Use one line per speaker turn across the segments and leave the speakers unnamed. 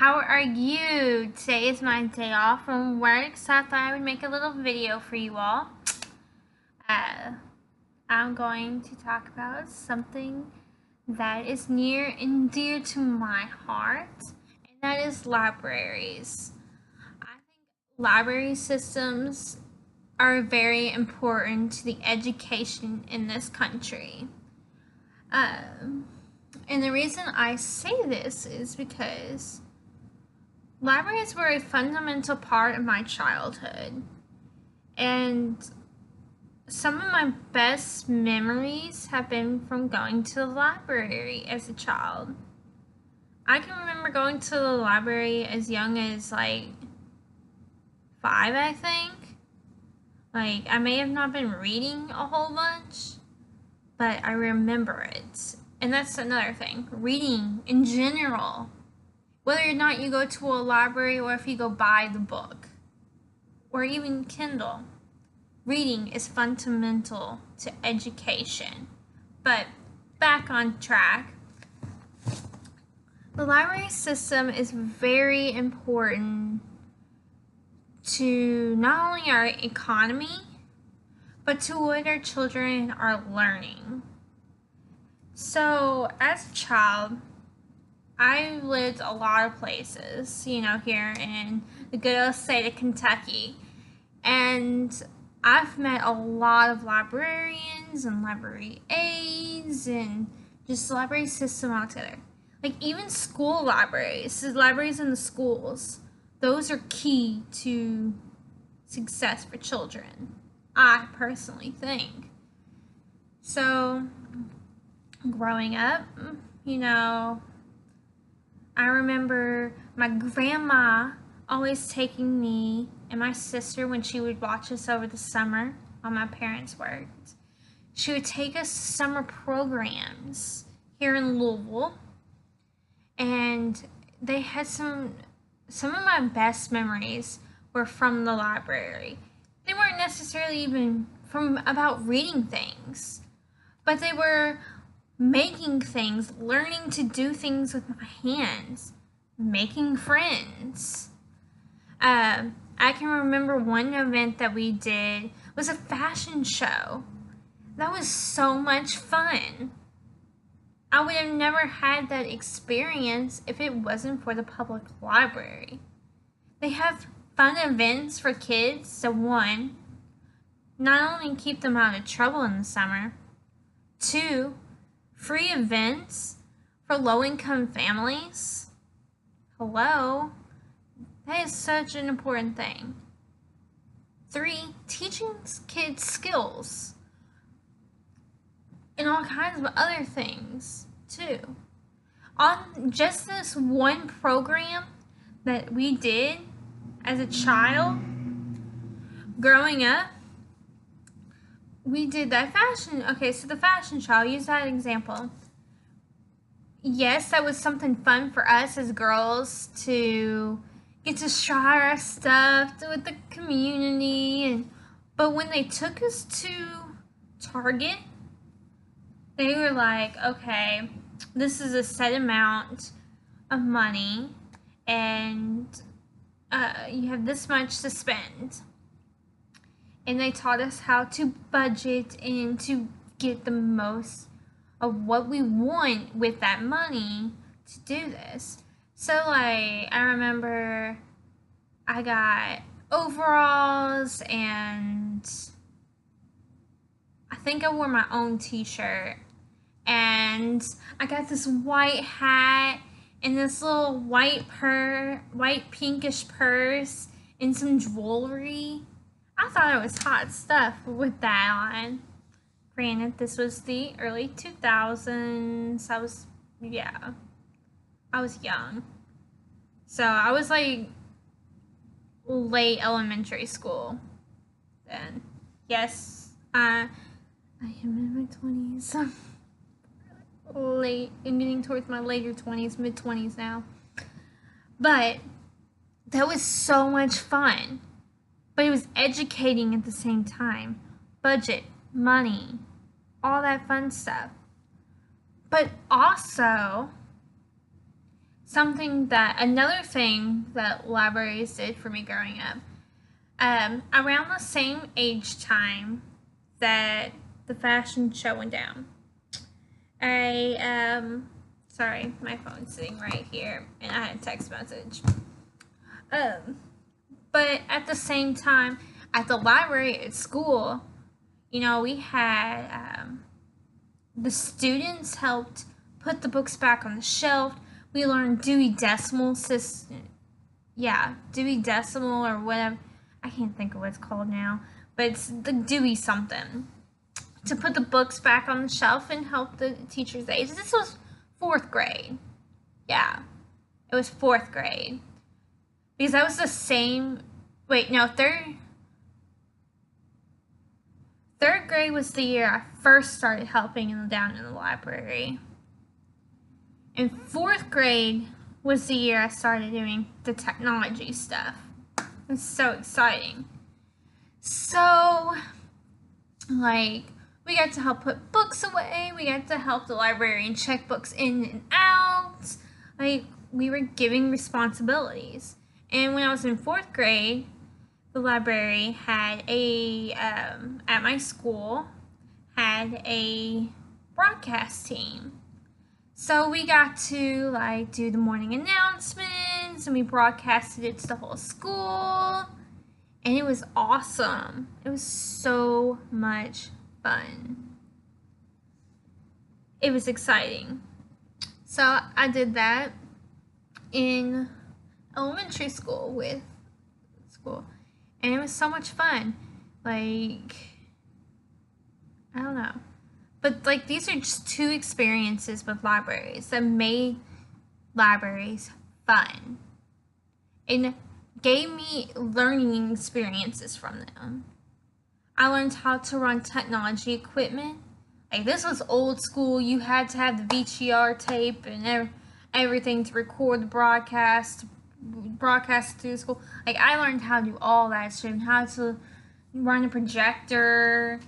how are you? Today is my day off from work, so I thought I would make a little video for you all. Uh, I'm going to talk about something that is near and dear to my heart, and that is libraries. I think library systems are very important to the education in this country. And the reason I say this is because libraries were a fundamental part of my childhood. And some of my best memories have been from going to the library as a child. I can remember going to the library as young as like 5, I think. Like, I may have not been reading a whole bunch, but I remember it. And that's another thing. Reading in general, whether or not you go to a library or if you go buy the book, or even Kindle, reading is fundamental to education. But back on track, the library system is very important to not only our economy, but to what our children are learning. So, as a child, I lived a lot of places, here in the good old state of Kentucky. And I've met a lot of librarians and library aides and just the library system altogether. Like even school libraries, the libraries in the schools, those are key to success for children, I personally think. So, growing up, I remember my grandma always taking me and my sister when she would watch us over the summer while my parents worked. She would take us to summer programs here in Louisville, and they had some of my best memories were from the library. They weren't necessarily even from about reading things, but they were making things, learning to do things with my hands, making friends. I can remember one event that we did was a fashion show. That was so much fun. I would have never had that experience if it wasn't for the public library. They have fun events for kids to, one, not only keep them out of trouble in the summer, two, free events for low-income families. Hello? That is such an important thing. 3, teaching kids skills and all kinds of other things, too. On just this one program that we did as a child, growing up, we did that fashion. Okay, so the fashion show, I'll use that example. Yes, that was something fun for us as girls to get to try our stuff with the community. But when they took us to Target, they were like, okay, this is a set amount of money, and you have this much to spend. And they taught us how to budget and to get the most of what we want with that money to do this. So, like, I remember I got overalls, and I think I wore my own t-shirt, and I got this white hat and this little white pinkish purse and some jewelry. I thought it was hot stuff with that on. Granted, this was the early 2000s. I was young. So I was like late elementary school then. Yes, I am in my 20s. Late, and getting towards my later 20s, mid-20s now. But that was so much fun. But it was educating at the same time. Budget, money, all that fun stuff. But also, another thing that libraries did for me growing up, around the same age time that the fashion show went down, sorry, my phone's sitting right here, and I had a text message. But at the same time, at the library at school, we had the students helped put the books back on the shelf. We learned Dewey Decimal System. Yeah, Dewey Decimal or whatever. I can't think of what it's called now, but it's the Dewey something. To put the books back on the shelf and help the teachers' aides. This was 4th grade. Yeah, it was 4th grade. Because that was the same, third grade was the year I first started helping down in the library. And 4th grade was the year I started doing the technology stuff. It was so exciting. So, we got to help put books away. We got to help the librarian check books in and out. We were giving responsibilities. And when I was in 4th grade, the library had at my school, had a broadcast team. So we got to do the morning announcements, and we broadcasted it to the whole school, and it was awesome. It was so much fun. It was exciting. So I did that in elementary school and it was so much fun. I don't know. But these are just 2 experiences with libraries that made libraries fun and gave me learning experiences from them. I learned how to run technology equipment. This was old school. You had to have the VCR tape and everything to record the broadcast through school. I learned how to do all that shit, and how to run a projector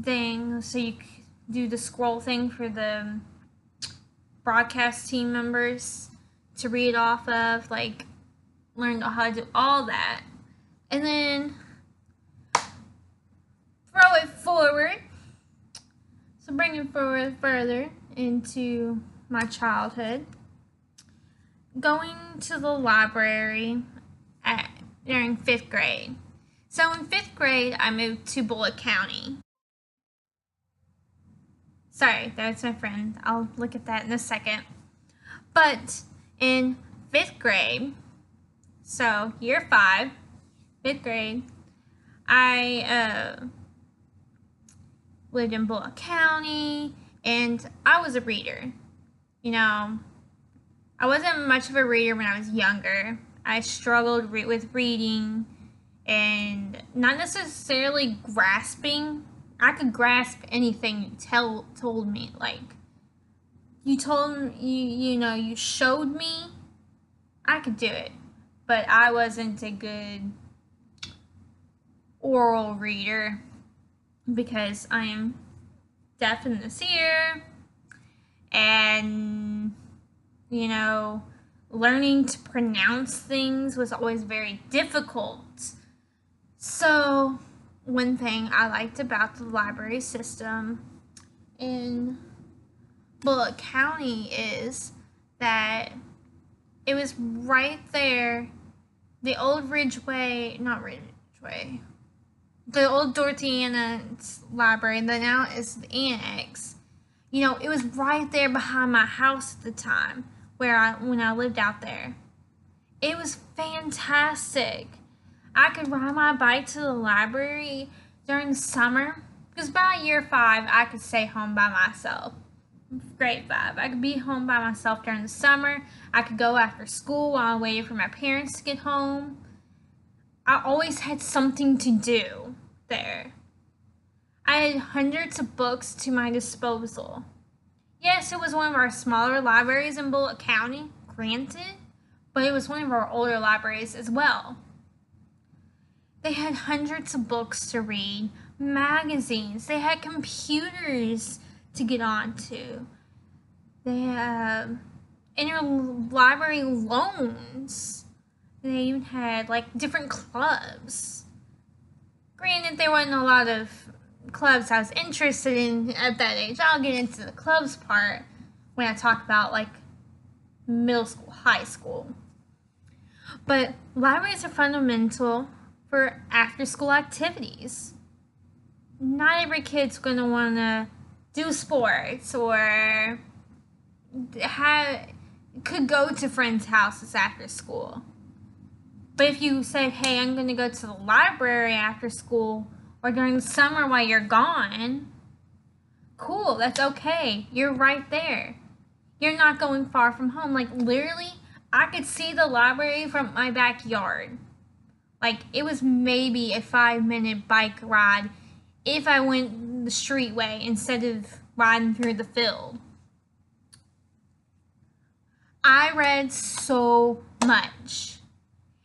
thing so you could do the scroll thing for the broadcast team members to read off of. Learned how to do all that. And then throw it forward. So bring it forward further into my childhood. Going to the library during 5th grade. So in 5th grade, I moved to Bullitt County. Sorry, that's my friend. I'll look at that in a second. But in 5th grade, so year 5, 5th grade, I lived in Bullitt County, and I was a reader. I wasn't much of a reader when I was younger. I struggled with reading and not necessarily grasping. I could grasp anything you told me. You showed me, I could do it. But I wasn't a good oral reader because I am deaf in this ear, and learning to pronounce things was always very difficult. So one thing I liked about the library system in Bullitt County is that it was right there. The old the old Dorothy Ann's library, and then now it's the annex. It was right there behind my house at the time when I lived out there. It was fantastic. I could ride my bike to the library during the summer, because by year 5, I could stay home by myself. Grade 5, I could be home by myself during the summer. I could go after school while I waited for my parents to get home. I always had something to do there. I had hundreds of books to my disposal. Yes, it was one of our smaller libraries in Bullitt County, granted, but it was one of our older libraries as well. They had hundreds of books to read, magazines, they had computers to get onto. interlibrary loans. They even had like different clubs. Granted, there wasn't a lot of clubs I was interested in at that age. I'll get into the clubs part when I talk about like middle school, high school. But libraries are fundamental for after school activities. Not every kid's going to want to do sports or could go to friends' houses after school. But if you say, hey, I'm going to go to the library after school or during the summer while you're gone, cool, that's okay. You're right there. You're not going far from home. Like, literally, I could see the library from my backyard. Like, it was maybe a 5-minute bike ride if I went the street way instead of riding through the field. I read so much.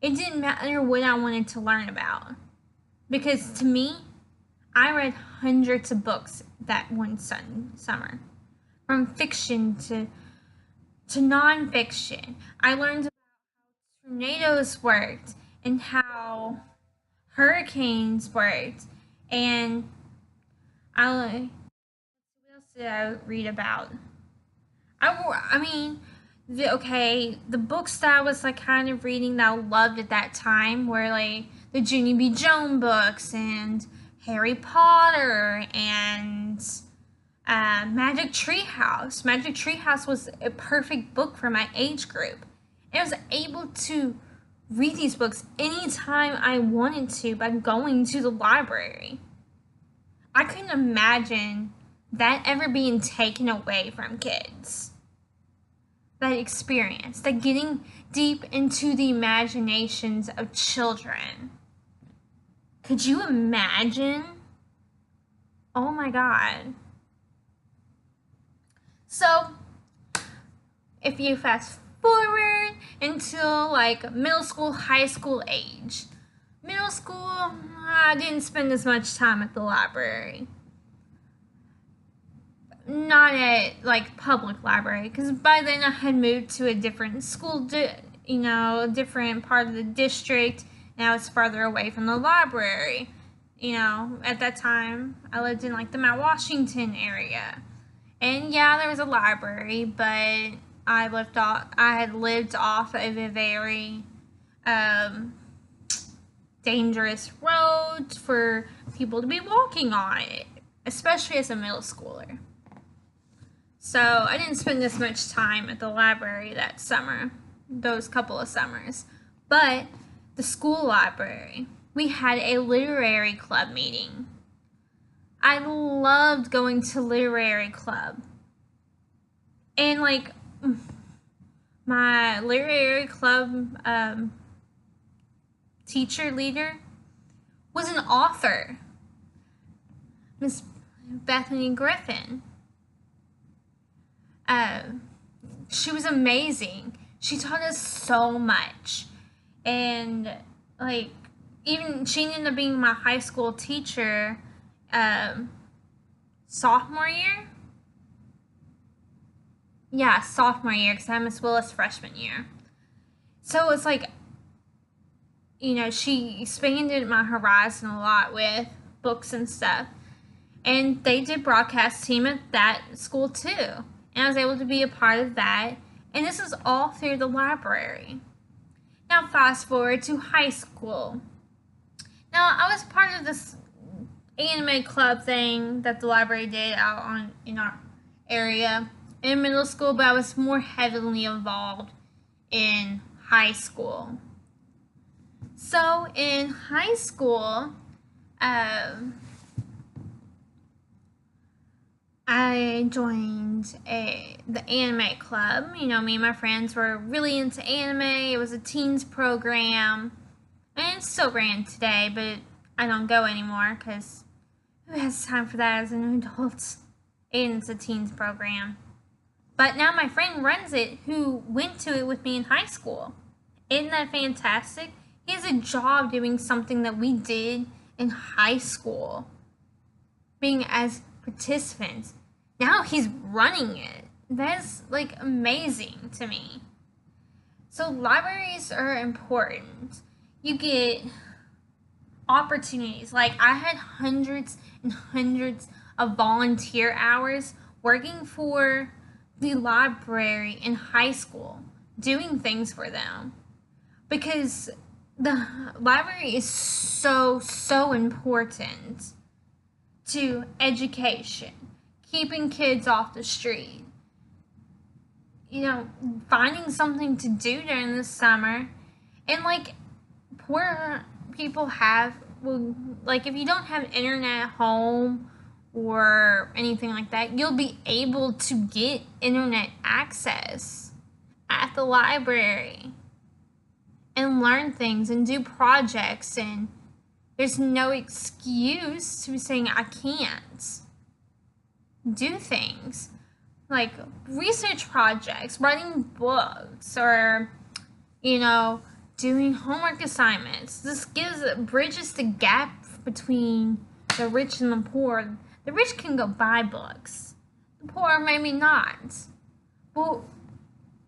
It didn't matter what I wanted to learn about. Because to me, I read hundreds of books that one summer. From fiction to nonfiction. I learned about how tornadoes worked and how hurricanes worked. And what else did I read about? The books that I was like kind of reading that I loved at that time were like the Junie B. Jones books and Harry Potter and Magic Treehouse. Magic Treehouse was a perfect book for my age group. And I was able to read these books anytime I wanted to by going to the library. I couldn't imagine that ever being taken away from kids. That experience, that getting deep into the imaginations of children. Could you imagine? Oh my God. So, if you fast forward until like middle school, high school age. Middle school, I didn't spend as much time at the library. Not at like public library, because by then I had moved to a different school, a different part of the district. Now it's farther away from the library. At that time I lived in like the Mount Washington area, and yeah, there was a library, but I had lived off of a very dangerous road for people to be walking on it, especially as a middle schooler. So I didn't spend as much time at the library that summer, those couple of summers. But the school library, we had a literary club meeting. I loved going to literary club. And like my literary club teacher leader was an author, Miss Bethany Griffin. She was amazing. She taught us so much. And like, even she ended up being my high school teacher sophomore year. Yeah, sophomore year, because I Miss Willis freshman year. So it's like, she expanded my horizon a lot with books and stuff. And they did broadcast team at that school too. And I was able to be a part of that. And this is all through the library. Now fast forward to high school. Now I was part of this anime club thing that the library did out in our area in middle school, but I was more heavily involved in high school. So in high school, I joined the anime club. Me and my friends were really into anime. It was a teens program. And it's still ran today, but I don't go anymore because who has time for that as an adult? And it's a teens program. But now my friend runs it, who went to it with me in high school. Isn't that fantastic? He has a job doing something that we did in high school. Being as participants. Now he's running it. That's like amazing to me. So libraries are important. You get opportunities. Like I had hundreds and hundreds of volunteer hours working for the library in high school, doing things for them. Because the library is so important to education, keeping kids off the street, finding something to do during the summer. And like poor people have, well, like if you don't have internet at home or anything like that, you'll be able to get internet access at the library and learn things and do projects, and there's no excuse to be saying I can't do things like research projects, writing books, or doing homework assignments. This bridges the gap between the rich and the poor. The rich can go buy books, the poor maybe not. Well,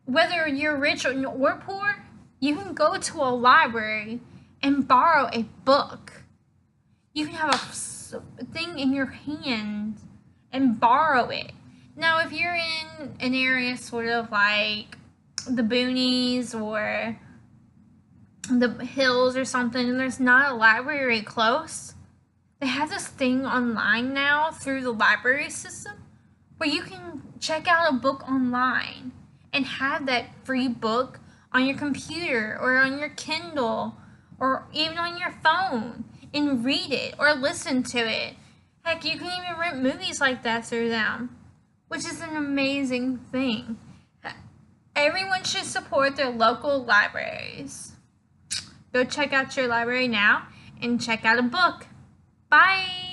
whether you're rich or poor, you can go to a library and borrow a book. You can have a thing in your hand and borrow it. Now, if you're in an area sort of like the boonies or the hills or something, and there's not a library close, they have this thing online now through the library system where you can check out a book online and have that free book on your computer or on your Kindle or even on your phone and read it or listen to it. Heck, you can even rent movies like that through them, which is an amazing thing. Everyone should support their local libraries. Go check out your library now and check out a book. Bye!